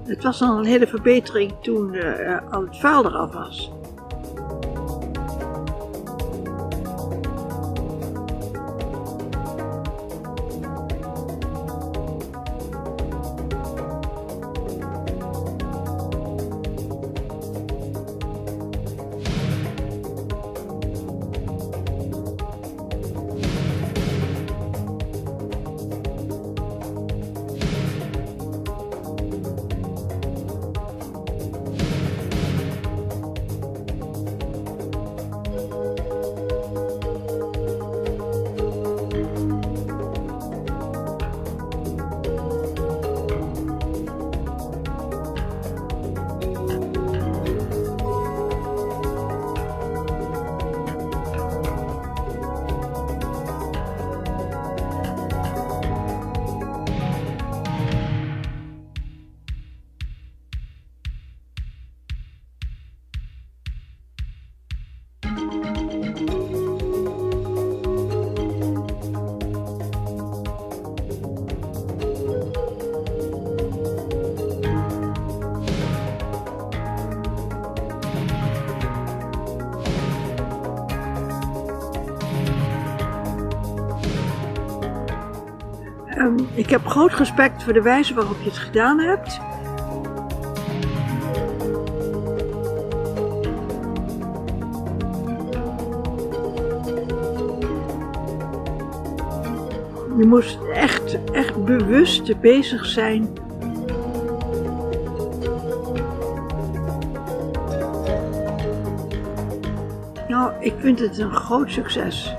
Het was al een hele verbetering toen al het vuil eraf was. Ik heb groot respect voor de wijze waarop je het gedaan hebt. Je moest echt bewust bezig zijn. Nou, ik vind het een groot succes.